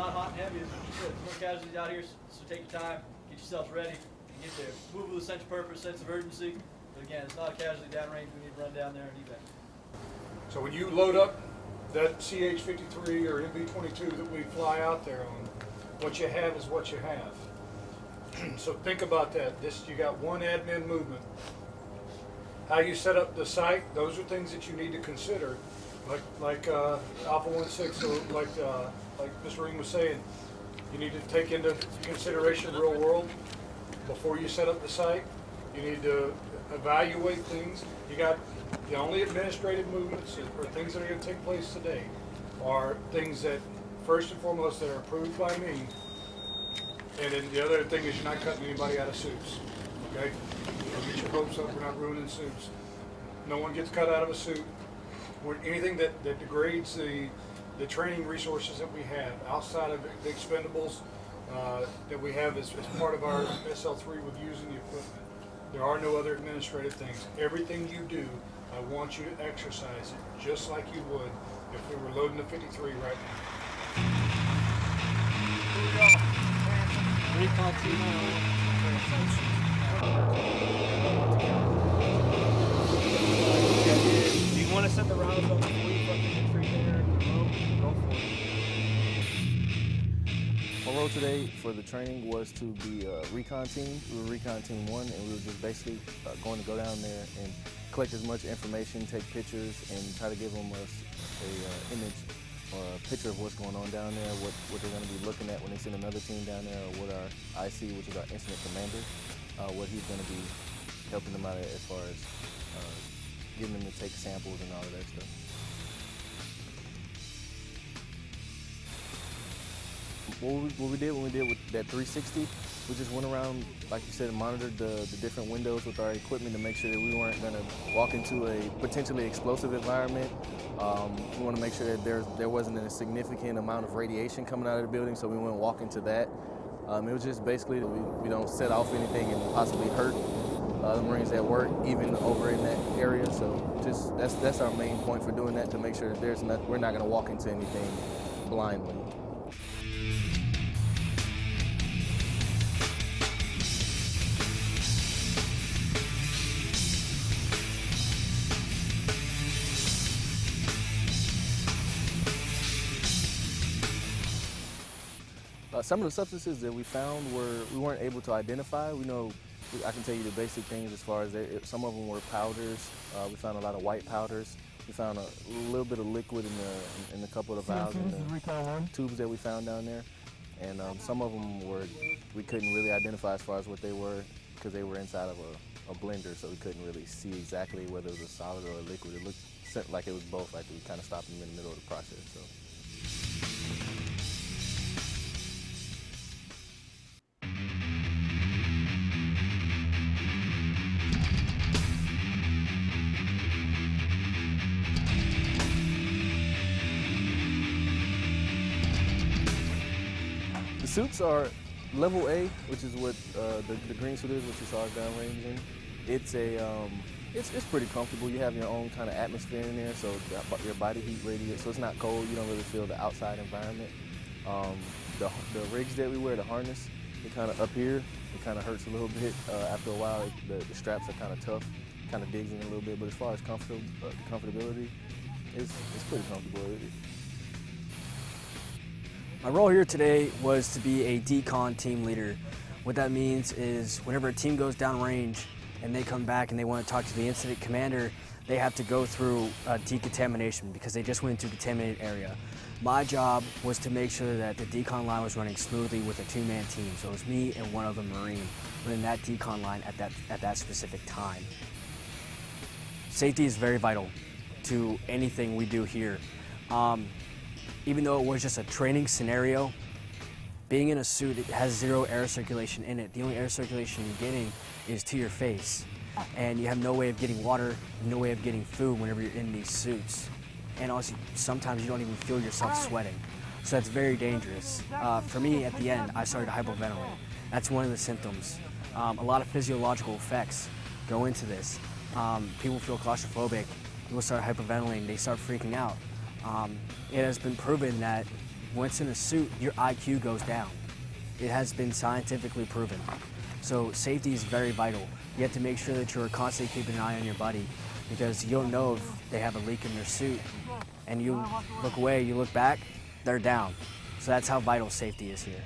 not hot and heavy. As you said, there's no casualties out here, so take your time, get yourselves ready, and get there. Move with a sense of purpose, sense of urgency. But again, it's not a casualty downrange. We need to run down there and evac. So when you load up that CH-53 or MB-22 that we fly out there on, what you have is what you have. So think about that. You got one admin movement. How you set up the site, those are things that you need to consider. Like Alpha 16, or like Mr. Marine was saying, you need to take into consideration real world before you set up the site. You need to evaluate things. You got the only administrative movements or things that are going to take place today are things that, first and foremost, that are approved by me. And then the other thing is you're not cutting anybody out of suits. Okay? Don't get your hopes up. We're not ruining suits. No one gets cut out of a suit. Anything that degrades the training resources that we have outside of the expendables that we have as part of our SL3 with using the equipment. There are no other administrative things. Everything you do, I want you to exercise it just like you would if we were loading the 53 right now. Here we go. Recon team. Do you want to set the rounds up before you fucking hit free there in the road? Go for it. My role today for the training was to be a recon team. We were recon team 1, and we were just basically going to go down there and collect as much information, take pictures, and try to give them an image or a picture of what's going on down there, what they're going to be looking at when they send another team down there, or what our IC, which is our incident commander, what he's going to be helping them out as far as getting them to take samples and all of that stuff. What we did when we did with that 360, we just went around, like you said, and monitored the different windows with our equipment to make sure that we weren't going to walk into a potentially explosive environment. We want to make sure that there wasn't a significant amount of radiation coming out of the building, so we wouldn't walk into that. It was just basically that we don't set off anything and possibly hurt the Marines that work, even over in that area. So just that's our main point for doing that, to make sure that we're not going to walk into anything blindly. Some of the substances that we found we weren't able to identify. I can tell you the basic things as far as some of them were powders. We found a lot of white powders. We found a little bit of liquid in a couple of the valves in the tubes that we found down there. And some of them we couldn't really identify as far as what they were, because they were inside of a blender, so we couldn't really see exactly whether it was a solid or a liquid. It looked like it was both, like we kind of stopped them in the middle of the process. So. The suits are level A, which is what the green suit is, which you saw us downrange in. It's pretty comfortable. You have your own kind of atmosphere in there, so your body heat radiates, so it's not cold. You don't really feel the outside environment. The rigs that we wear, the harness, it kind of up here, it kind of hurts a little bit. After a while, the straps are kind of tough, kind of digs in a little bit. But as far as comfortability, it's pretty comfortable. My role here today was to be a decon team leader. What that means is whenever a team goes downrange and they come back and they want to talk to the incident commander, they have to go through decontamination because they just went into a contaminated area. My job was to make sure that the decon line was running smoothly with a two-man team. So it was me and one other Marine running that decon line at that specific time. Safety is very vital to anything we do here. Even though it was just a training scenario, being in a suit, it has zero air circulation in it. The only air circulation you're getting is to your face. And you have no way of getting water, no way of getting food whenever you're in these suits. And also, sometimes you don't even feel yourself sweating. So that's very dangerous. For me, at the end, I started to hyperventilate. That's one of the symptoms. A lot of physiological effects go into this. People feel claustrophobic, people start hyperventilating, they start freaking out. It has been proven that once in a suit, your IQ goes down. It has been scientifically proven. So safety is very vital. You have to make sure that you're constantly keeping an eye on your buddy, because you'll know if they have a leak in their suit, and you look away, you look back, they're down. So that's how vital safety is here.